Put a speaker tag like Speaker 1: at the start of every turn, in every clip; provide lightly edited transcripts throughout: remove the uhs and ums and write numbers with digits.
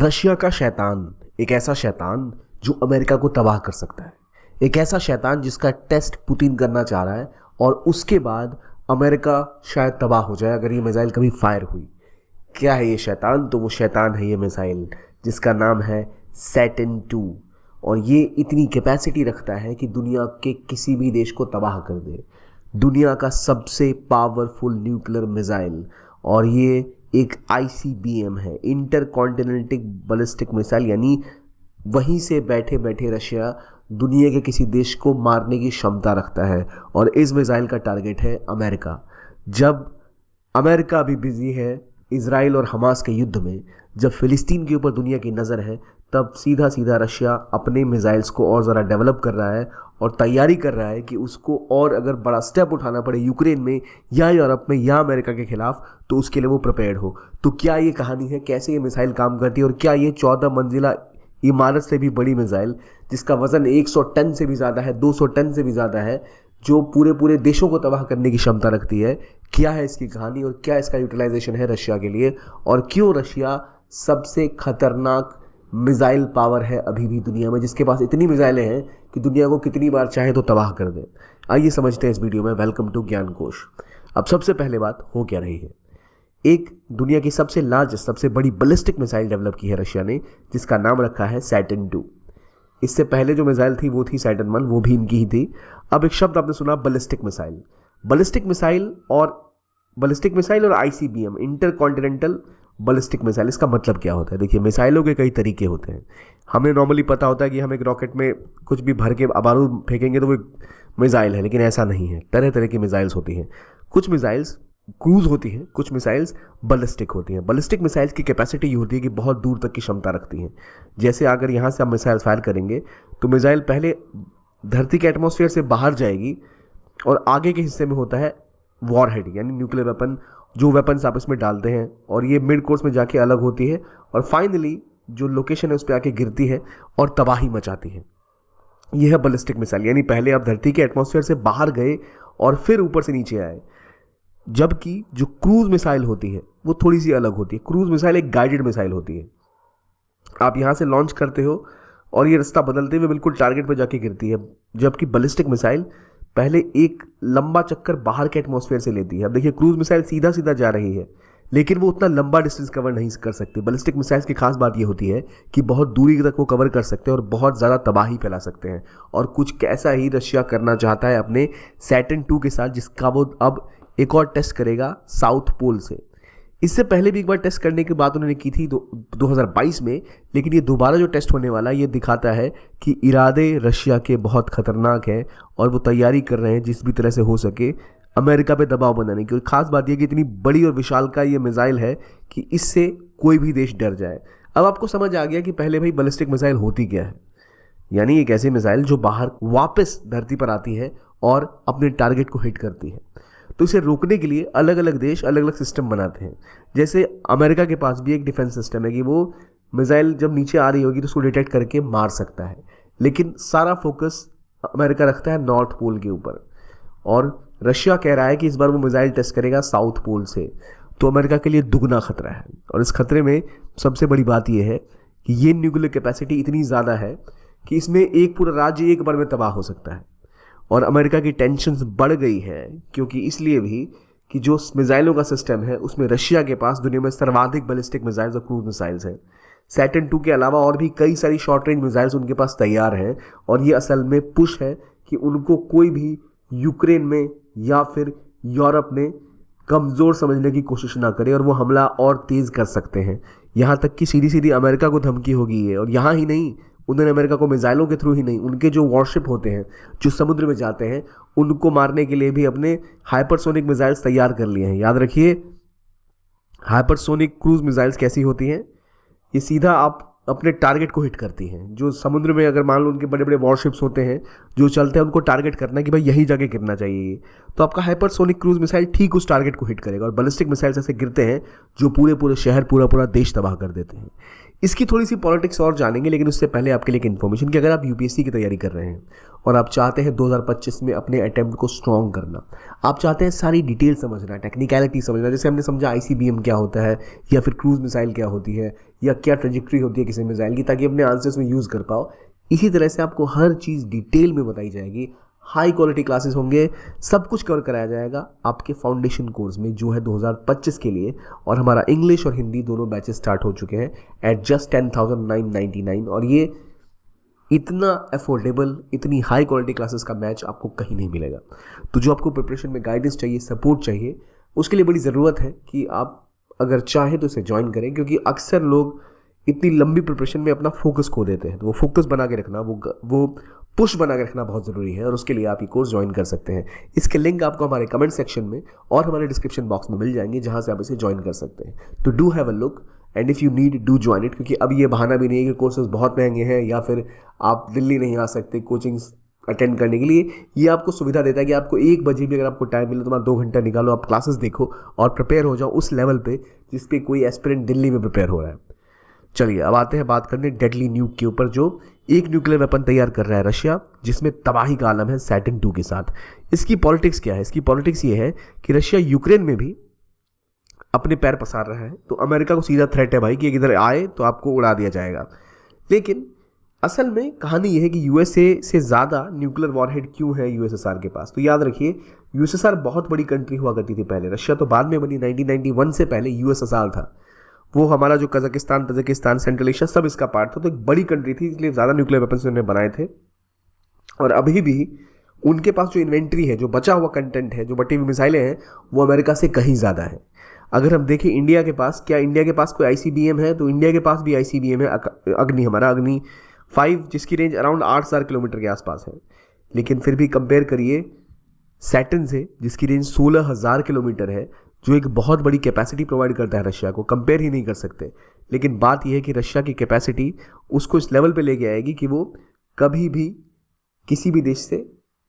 Speaker 1: Russia का शैतान, एक ऐसा शैतान जो अमेरिका को तबाह कर सकता है। एक ऐसा शैतान जिसका टेस्ट पुतिन करना चाह रहा है और उसके बाद अमेरिका शायद तबाह हो जाए अगर ये मिसाइल कभी फायर हुई। क्या है ये शैतान? तो वो शैतान है ये मिसाइल जिसका नाम है सैटर्न 2 और ये इतनी कैपेसिटी रखता है कि दुनिया के किसी भी देश को तबाह कर दे। दुनिया का सबसे पावरफुल न्यूक्लियर मिसाइल और ये एक ICBM है, इंटर कॉन्टिनेंटल बैलिस्टिक मिसाइल, यानी वहीं से बैठे बैठे रशिया दुनिया के किसी देश को मारने की क्षमता रखता है और इस मिसाइल का टारगेट है अमेरिका। जब अमेरिका अभी बिजी है इजराइल और हमास के युद्ध में, जब फिलिस्तीन के ऊपर दुनिया की नज़र है, तब सीधा सीधा रशिया अपने मिसाइल्स को और ज़रा डेवलप कर रहा है और तैयारी कर रहा है कि उसको और अगर बड़ा स्टेप उठाना पड़े यूक्रेन में या यूरोप में या अमेरिका के खिलाफ, तो उसके लिए वो प्रिपेयर्ड हो। तो क्या ये कहानी है, कैसे ये मिसाइल काम करती है और क्या ये 14 मंजिला इमारत से भी बड़ी मिसाइल जिसका वज़न 100 टन से भी ज़्यादा है, 200 टन से भी ज़्यादा है, जो पूरे पूरे देशों को तबाह करने की क्षमता रखती है, क्या है इसकी कहानी और क्या इसका यूटिलाइजेशन है रशिया के लिए और क्यों रशिया सबसे खतरनाक मिसाइल पावर है अभी भी दुनिया में, जिसके पास इतनी मिसाइलें हैं कि दुनिया को कितनी बार चाहे तो तबाह कर दे। आइए समझते हैं इस वीडियो में। वेलकम टू ज्ञान कोश। अब सबसे पहले बात हो क्या रही है, एक दुनिया की सबसे लार्जेस्ट, सबसे बड़ी बैलिस्टिक मिसाइल डेवलप की है रशिया ने, जिसका नाम रखा है सैटर्न 2। इससे पहले जो मिसाइल थी वो थी सैटर्न 1, वो भी इनकी ही थी। अब एक शब्द आपने सुना, बैलिस्टिक मिसाइल। बैलिस्टिक मिसाइल और ICBM, inter continental ballistic missile, इसका मतलब क्या होता है? देखिए, मिसाइलों के कई तरीके होते हैं। हमें नॉर्मली पता होता है कि हम एक रॉकेट में कुछ भी भर के बारूद फेंकेंगे तो वो मिसाइल है, लेकिन ऐसा नहीं है। तरह तरह की मिसाइल्स होती हैं। कुछ मिसाइल्स क्रूज होती हैं, कुछ मिसाइल्स बैलिस्टिक होती हैं। बैलिस्टिक मिसाइल्स की कैपेसिटी ये होती है कि बहुत दूर तक की क्षमता रखती हैं। जैसे अगर यहाँ से आप मिसाइल फायर करेंगे तो मिसाइल पहले धरती के एटमॉस्फेयर से बाहर जाएगी और आगे के हिस्से में होता है वॉरहेड, यानी न्यूक्लियर वेपन, जो वेपन्स आप इसमें डालते हैं, और ये मिड कोर्स में जाके अलग होती है और फाइनली जो लोकेशन है उस पर आके गिरती है और तबाही मचाती है। यह है बैलिस्टिक मिसाइल, यानी पहले आप धरती के एटमॉस्फेयर से बाहर गए और फिर ऊपर से नीचे आए। जबकि जो क्रूज मिसाइल होती है वो थोड़ी सी अलग होती है। क्रूज मिसाइल एक गाइडेड मिसाइल होती है। आप यहाँ से लॉन्च करते हो और ये रास्ता बदलते हुए बिल्कुल टारगेट पर जाके गिरती है, जबकि बैलिस्टिक मिसाइल पहले एक लंबा चक्कर बाहर के एटमॉस्फेयर से लेती है। अब देखिए, क्रूज मिसाइल सीधा सीधा जा रही है लेकिन वो उतना लंबा डिस्टेंस कवर नहीं कर सकती। बैलिस्टिक मिसाइल्स की खास बात ये होती है कि बहुत दूरी तक वो कवर कर सकते हैं और बहुत ज़्यादा तबाही फैला सकते हैं। और कुछ ऐसा ही रशिया करना चाहता है अपने सैटर्न 2 के साथ, जिसका वो अब एक और टेस्ट करेगा साउथ पोल से। इससे पहले भी एक बार टेस्ट करने की बात उन्होंने की थी 2022 में, लेकिन ये दोबारा जो टेस्ट होने वाला है ये दिखाता है कि इरादे रशिया के बहुत खतरनाक हैं और वो तैयारी कर रहे हैं जिस भी तरह से हो सके अमेरिका पे दबाव बनाने की। और ख़ास बात यह कि इतनी बड़ी और विशाल का ये मिसाइल है कि इससे कोई भी देश डर जाए। अब आपको समझ आ गया कि पहले भाई बैलिस्टिक मिसाइल होती क्या है, यानी एक ऐसी मिसाइल जो बाहर वापस धरती पर आती है और अपने टारगेट को हिट करती है। तो इसे रोकने के लिए अलग अलग देश अलग अलग सिस्टम बनाते हैं। जैसे अमेरिका के पास भी एक डिफेंस सिस्टम है कि वो मिसाइल जब नीचे आ रही होगी तो उसको डिटेक्ट करके मार सकता है, लेकिन सारा फोकस अमेरिका रखता है नॉर्थ पोल के ऊपर। और रशिया कह रहा है कि इस बार वो मिसाइल टेस्ट करेगा साउथ पोल से, तो अमेरिका के लिए दुगना खतरा है। और इस खतरे में सबसे बड़ी बात यह है कि ये न्यूक्लियर कैपेसिटी इतनी ज़्यादा है कि इसमें एक पूरा राज्य एक बार में तबाह हो सकता है। और अमेरिका की टेंशन्स बढ़ गई है, क्योंकि इसलिए भी कि जो मिसाइलों का सिस्टम है उसमें रशिया के पास दुनिया में सर्वाधिक बैलिस्टिक मिसाइल्स और क्रूज मिसाइल्स हैं। सैटर्न 2 के अलावा और भी कई सारी शॉर्ट रेंज मिसाइल्स उनके पास तैयार हैं और ये असल में पुश है कि उनको कोई भी यूक्रेन में या फिर यूरोप में कमज़ोर समझने की कोशिश ना करे और वो हमला और तेज़ कर सकते हैं। यहाँ तक कि सीधी सीधी अमेरिका को धमकी होगी है। और यहाँ ही नहीं, उन्होंने अमेरिका को मिसाइलों के थ्रू ही नहीं, उनके जो वॉरशिप होते हैं जो समुद्र में जाते हैं उनको मारने के लिए भी अपने हाइपरसोनिक मिसाइल्स तैयार कर लिए हैं। याद रखिए, हाइपरसोनिक क्रूज मिसाइल्स कैसी होती हैं, ये सीधा आप अपने टारगेट को हिट करती हैं। जो समुद्र में अगर मान लो उनके बड़े बड़े वॉरशिप्स होते हैं जो चलते हैं उनको टारगेट करना है कि भाई यही जगह गिरना चाहिए ये, तो आपका हाइपरसोनिक क्रूज मिसाइल ठीक उस टारगेट को हिट करेगा। और बैलिस्टिक मिसाइल्स ऐसे गिरते हैं जो पूरे पूरे शहर, पूरा पूरा देश तबाह कर देते हैं। इसकी थोड़ी सी पॉलिटिक्स और जानेंगे, लेकिन उससे पहले आपके लिए एक इन्फॉर्मेशन कि अगर आप यूपीएससी की तैयारी कर रहे हैं और आप चाहते हैं 2025 में अपने अटेम्प्ट को स्ट्रॉन्ग करना, आप चाहते हैं सारी डिटेल समझना, टेक्निकलिटी समझना, जैसे हमने समझा आईसीबीएम क्या होता है या फिर क्रूज मिसाइल क्या होती है या क्या ट्रेजेक्ट्री होती है किसी मिसाइल की, ताकि अपने आंसर्स में यूज़ कर पाओ, इसी तरह से आपको हर चीज़ डिटेल में बताई जाएगी। हाई क्वालिटी क्लासेस होंगे, सब कुछ कवर कराया जाएगा आपके फाउंडेशन कोर्स में जो है 2025 के लिए। और हमारा इंग्लिश और हिंदी दोनों बैचेस स्टार्ट हो चुके हैं एट जस्ट 10,999। और ये इतना अफोर्डेबल, इतनी हाई क्वालिटी क्लासेस का मैच आपको कहीं नहीं मिलेगा। तो जो आपको प्रिपरेशन में गाइडेंस चाहिए, सपोर्ट चाहिए, उसके लिए बड़ी ज़रूरत है कि आप अगर चाहें तो इसे ज्वाइन करें, क्योंकि अक्सर लोग इतनी लंबी प्रिपरेशन में अपना फोकस खो देते हैं। तो वो फोकस बना के रखना, वो पुश बना के रखना बहुत ज़रूरी है, और उसके लिए आप ये कोर्स ज्वाइन कर सकते हैं। इसके लिंक आपको हमारे कमेंट सेक्शन में और हमारे डिस्क्रिप्शन बॉक्स में मिल जाएंगे, जहाँ से आप इसे ज्वाइन कर सकते हैं। तो do have a look and if you need do join it, क्योंकि अब ये बहाना भी नहीं है कि कोर्सेज बहुत महंगे हैं या फिर आप दिल्ली नहीं आ सकते कोचिंग्स अटेंड करने के लिए। ये आपको सुविधा देता है कि आपको 1 बजे भी अगर आपको टाइम मिले तो 2 घंटा निकालो, आप क्लासेस देखो और प्रिपेयर हो जाओ उस लेवल पे जिस पे कोई एस्पिरेंट दिल्ली में प्रिपेयर हो रहा है। चलिए अब आते हैं बात करने डेडली न्यूक के ऊपर, जो एक न्यूक्लियर वेपन तैयार कर रहा है रशिया, जिसमें तबाही का आलम है सैटर्न 2 के साथ। इसकी पॉलिटिक्स क्या है? इसकी पॉलिटिक्स ये है कि रशिया यूक्रेन में भी अपने पैर पसार रहा है, तो अमेरिका को सीधा थ्रेट है भाई कि इधर आए तो आपको उड़ा दिया जाएगा। लेकिन असल में कहानी यह है कि यूएसए से ज़्यादा न्यूक्लियर वॉरहेड क्यों है यूएसएसआर के पास। तो याद रखिए, यूएसएसआर बहुत बड़ी कंट्री हुआ करती थी पहले, रशिया तो बाद में बनी, 1991 से पहले यूएसएसआर था। वो हमारा जो कजाकिस्तान, तजाकिस्तान, सेंट्रल एशिया सब इसका पार्ट था। तो एक बड़ी कंट्री थी, इसलिए ज़्यादा न्यूक्लियर वेपन्स उन्होंने बनाए थे। और अभी भी उनके पास जो इन्वेंट्री है, जो बचा हुआ कंटेंट है, जो बटी हुई मिसाइलें हैं, वो अमेरिका से कहीं ज़्यादा है। अगर हम देखें इंडिया के पास, क्या इंडिया के पास कोई आईसीबीएम है? तो इंडिया के पास भी आईसीबीएम है, अग्नि, हमारा अग्नि 5, जिसकी रेंज अराउंड 8,000 किलोमीटर के आसपास है। लेकिन फिर भी कंपेयर करिए सैटर्न से, जिसकी रेंज 16,000 किलोमीटर है, जो एक बहुत बड़ी कैपेसिटी प्रोवाइड करता है रशिया को, कंपेयर ही नहीं कर सकते। लेकिन बात यह है कि रशिया की कैपेसिटी उसको इस लेवल पे लेके आएगी कि वो कभी भी किसी भी देश से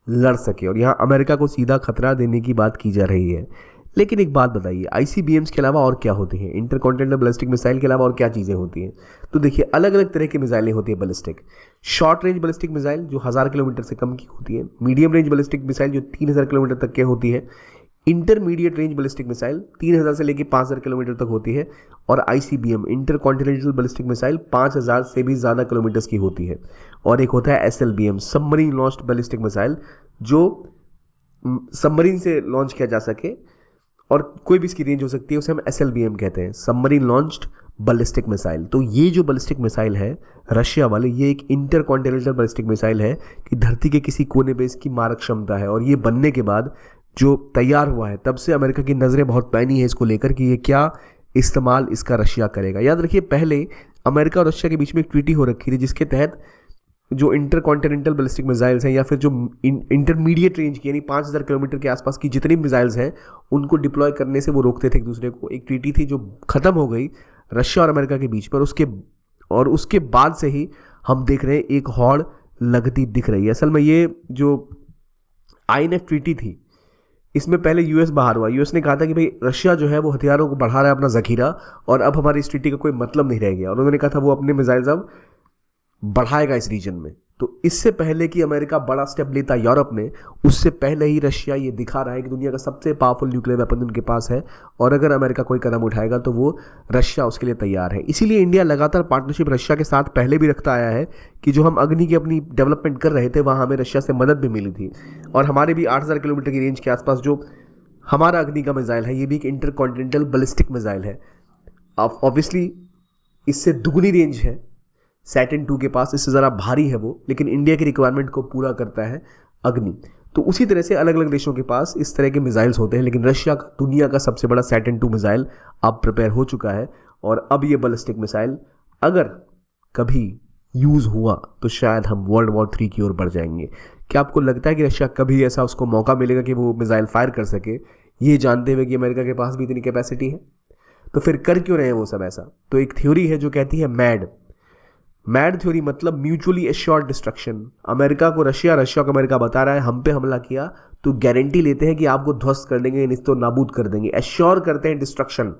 Speaker 1: लड़ सके, और यहाँ अमेरिका को सीधा खतरा देने की बात की जा रही है। लेकिन एक बात बताइए, आईसीबीएम्स के अलावा और क्या होती हैं? इंटरकॉन्टिनेंटल बैलिस्टिक मिसाइल के अलावा और क्या चीज़ें होती हैं? तो देखिए, अलग अलग तरह की मिसाइलें होती है ballistic. Short range ballistic missile जो 1000 किलोमीटर से कम की होती है, मीडियम रेंज बैलिस्टिक मिसाइल जो 3000 किलोमीटर तक की होती है, इंटरमीडिएट रेंज बैलिस्टिक मिसाइल 3000 से लेकर 5000 किलोमीटर तक होती है, और आईसीबीएम इंटरकॉन्टिनेंटल बैलिस्टिक मिसाइल 5000 से भी ज़्यादा किलोमीटर्स की होती है। और एक होता है SLBM, submarine launched ballistic missile, जो सबमरीन से लॉन्च किया जा सके और कोई भी इसकी रेंज हो सकती है, उसे हम एसएलबीएम कहते हैं, सबमरीन लॉन्च्ड बैलिस्टिक मिसाइल। तो ये जो बैलिस्टिक मिसाइल है रशिया वाले, ये एक इंटरकॉन्टिनेंटल बैलिस्टिक मिसाइल है कि धरती के किसी कोने पे इसकी मारक क्षमता है। और ये बनने के बाद जो तैयार हुआ है, तब से अमेरिका की नज़रें बहुत पैनी है इसको लेकर कि ये क्या इस्तेमाल इसका रशिया करेगा। याद रखिए, पहले अमेरिका और रशिया के बीच में एक ट्रीटी हो रखी थी, जिसके तहत जो इंटरकॉन्टिनेंटल बैलिस्टिक मिसाइल्स हैं या फिर जो इंटरमीडिएट रेंज की, यानी 5000 किलोमीटर के आसपास की जितनी मिसाइल्स हैं, उनको डिप्लॉय करने से वो रोकते थे एक दूसरे को। एक ट्रीटी थी जो ख़त्म हो गई रशिया और अमेरिका के बीच पर, उसके बाद से ही हम देख रहे हैं एक हौड़ लगती दिख रही है। असल में ये जो आईएनएफ ट्रीटी थी, इसमें पहले यूएस बाहर हुआ। यूएस ने कहा था कि भाई रशिया जो है वो हथियारों को बढ़ा रहा है अपना ज़खीरा, और अब हमारी इस ट्रीटी का कोई मतलब नहीं रह गया। और उन्होंने कहा था वो अपने मिसाइल्स अब बढ़ाएगा इस रीजन में। तो इससे पहले कि अमेरिका बड़ा स्टेप लेता यूरोप में, उससे पहले ही रशिया ये दिखा रहा है कि दुनिया का सबसे पावरफुल न्यूक्लियर वेपन उनके पास है, और अगर अमेरिका कोई कदम उठाएगा तो वो रशिया उसके लिए तैयार है। इसीलिए इंडिया लगातार पार्टनरशिप रशिया के साथ पहले भी रखता आया है कि जो हम अग्नि की अपनी डेवलपमेंट कर रहे थे, वहाँ हमें रशिया से मदद भी मिली थी। और हमारे भी 8000 किलोमीटर की रेंज के आसपास जो हमारा अग्नि का मिसाइल है, ये भी एक इंटरकॉन्टिनेंटल बैलिस्टिक मिसाइल है। ऑब्वियसली इससे दुगनी रेंज है सैटर्न 2 के पास, इससे ज़रा भारी है वो, लेकिन इंडिया की रिक्वायरमेंट को पूरा करता है अग्नि। तो उसी तरह से अलग अलग देशों के पास इस तरह के मिसाइल्स होते हैं, लेकिन रशिया का दुनिया का सबसे बड़ा सैटर्न 2 मिसाइल अब प्रिपेयर हो चुका है। और अब ये बैलिस्टिक मिसाइल अगर कभी यूज़ हुआ तो शायद हम वर्ल्ड वॉर 3 की ओर बढ़ जाएंगे। क्या आपको लगता है कि रशिया कभी ऐसा उसको मौका मिलेगा कि वो मिसाइल फायर कर सके, ये जानते हुए कि अमेरिका के पास भी इतनी कैपेसिटी है? तो फिर कर क्यों रहे हैं वो सब ऐसा? तो एक थ्योरी है जो कहती है मैड, मैड थ्योरी मतलब म्यूचुअली एश्योर्ड डिस्ट्रक्शन। अमेरिका को रशिया, रशिया को अमेरिका बता रहा है हम पे हमला किया तो गारंटी लेते हैं कि आपको ध्वस्त कर देंगे, निस्तो नाबूद कर देंगे, एश्योर करते हैं डिस्ट्रक्शन।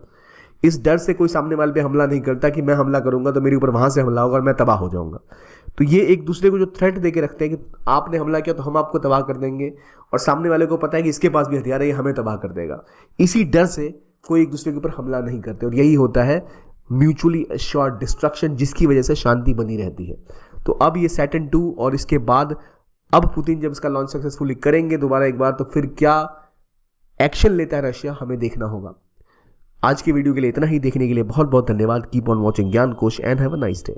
Speaker 1: इस डर से कोई सामने वाले पे हमला नहीं करता कि मैं हमला करूंगा तो मेरे ऊपर वहां से हमला होगा और मैं तबाह हो जाऊंगा। तो ये एक दूसरे को जो थ्रेट दे के रखते हैं कि आपने हमला किया तो हम आपको तबाह कर देंगे, और सामने वाले को पता है कि इसके पास भी हथियार है, ये हमें तबाह कर देगा। इसी डर से कोई एक दूसरे के ऊपर हमला नहीं करते, और यही होता है म्यूचुअली एश्योर्ड डिस्ट्रक्शन, जिसकी वजह से शांति बनी रहती है। तो अब ये सैटर्न 2 और इसके बाद अब पुतिन जब इसका लॉन्च सक्सेसफुली करेंगे दोबारा एक बार, तो फिर क्या एक्शन लेता है रशिया, हमें देखना होगा। आज की वीडियो के लिए इतना ही। देखने के लिए बहुत बहुत धन्यवाद। कीप ऑन वॉचिंग ज्ञान कोश and have a nice day.